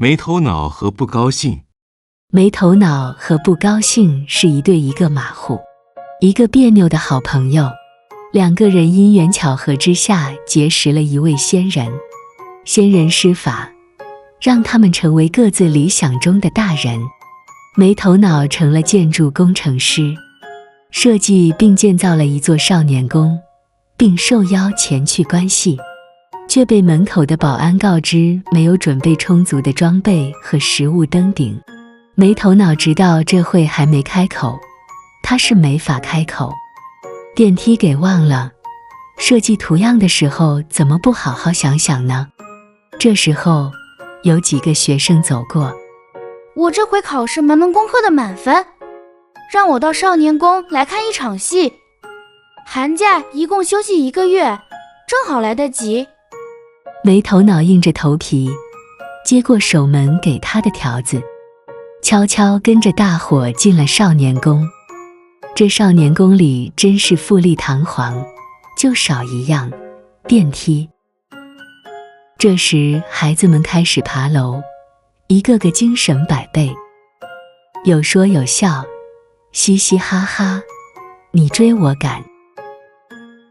没头脑和不高兴。没头脑和不高兴是一对一个马虎、一个别扭的好朋友。两个人因缘巧合之下结识了一位仙人，仙人施法，让他们成为各自理想中的大人。没头脑成了建筑工程师，设计并建造了一座少年宫，并受邀前去观戏，却被门口的保安告知没有准备充足的装备和食物登顶。没头脑直到这会还没开口，他是没法开口。电梯给忘了，设计图样的时候怎么不好好想想呢？这时候有几个学生走过，我这回考试门功课的满分，让我到少年宫来看一场戏，寒假一共休息1个月，正好来得及。没头脑硬着头皮接过守门给他的条子，悄悄跟着大伙进了少年宫。这少年宫里真是富丽堂皇，就少一样，电梯。这时孩子们开始爬楼，一个个精神百倍，有说有笑，嘻嘻哈哈，你追我赶。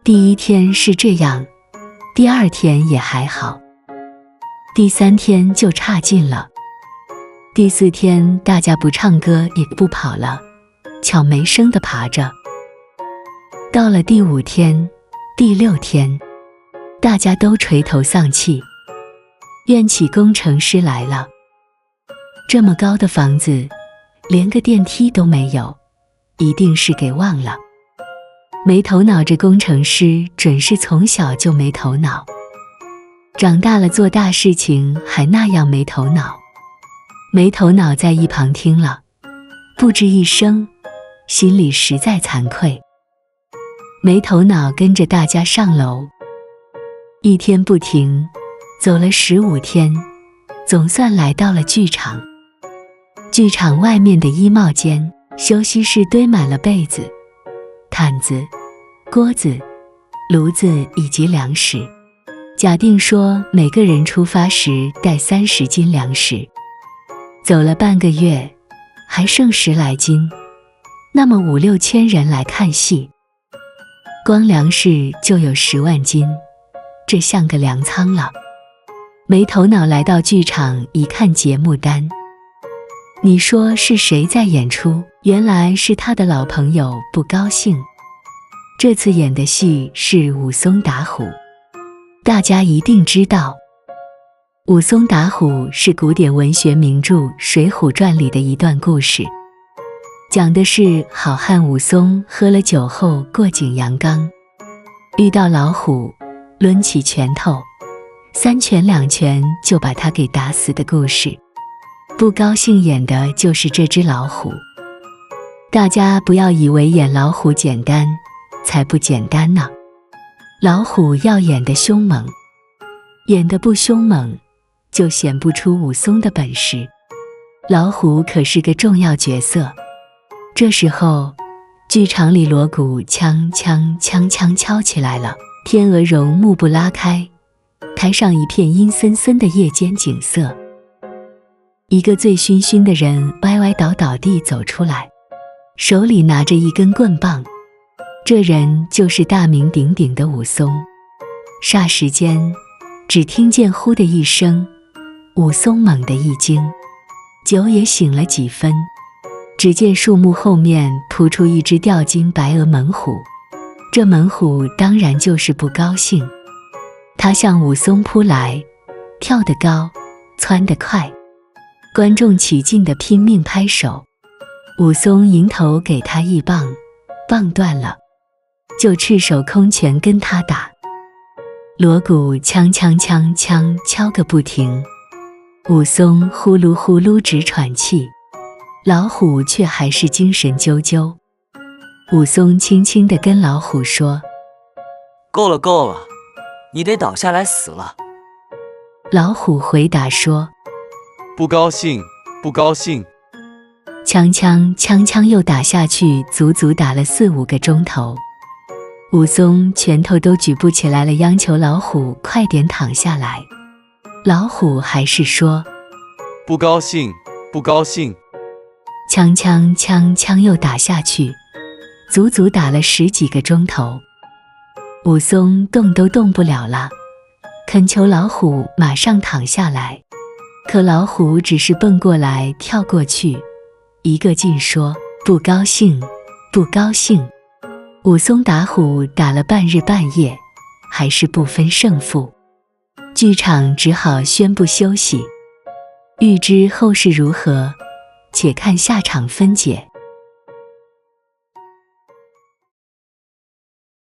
第一天是这样，第二天也还好，第三天就差劲了，第四天大家不唱歌也不跑了，悄没声地爬着。到了第5天、第6天，大家都垂头丧气，怨气工程师来了。这么高的房子，连个电梯都没有，一定是给忘了。没头脑这工程师准是从小就没头脑，长大了做大事情还那样没头脑。没头脑在一旁听了，不吱一声，心里实在惭愧。没头脑跟着大家上楼，一天不停，走了15天，总算来到了剧场。剧场外面的衣帽间、休息室堆满了被子、毯子、锅子、炉子以及粮食。假定说每个人出发时带30斤粮食，走了半个月，还剩10来斤，那么5、6千人来看戏，光粮食就有10万斤，这像个粮仓了。没头脑来到剧场一看节目单，你说是谁在演出？原来是他的老朋友不高兴。这次演的戏是武松打虎，大家一定知道，武松打虎是古典文学名著《水浒传》里的一段故事，讲的是好汉武松喝了酒后过景阳冈，遇到老虎，抡起拳头，3拳2拳就把他给打死的故事。不高兴演的就是这只老虎。大家不要以为演老虎简单，才不简单呢。老虎要演得凶猛，演得不凶猛，就显不出武松的本事。老虎可是个重要角色。这时候，剧场里锣鼓锵锵锵锵敲起来了，天鹅绒幕布拉开，台上一片阴森森的夜间景色。一个醉醺醺的人歪歪倒倒地走出来，手里拿着一根棍棒，这人就是大名鼎鼎的武松。霎时间，只听见呼的一声，武松猛地一惊，酒也醒了几分。只见树木后面扑出一只吊睛白额猛虎，这猛虎当然就是不高兴，他向武松扑来，跳得高，窜得快，观众起劲地拼命拍手。武松迎头给他一棒，棒断了，就赤手空拳跟他打。锣鼓锵锵锵锵敲个不停，武松呼噜呼噜直喘气，老虎却还是精神啾啾。武松轻轻地跟老虎说：够了够了，你得倒下来死了。老虎回答说：不高兴，不高兴。锵锵锵锵又打下去，足足打了4、5个钟头。武松拳头都举不起来了，央求老虎快点躺下来。老虎还是说：不高兴，不高兴。锵锵锵锵又打下去，足足打了10几个钟头。武松动都动不了了，恳求老虎马上躺下来，可老虎只是蹦过来跳过去，一个劲说不高兴，不高兴。武松打虎打了半日半夜，还是不分胜负，剧场只好宣布休息。欲知后事如何，且看下场分解。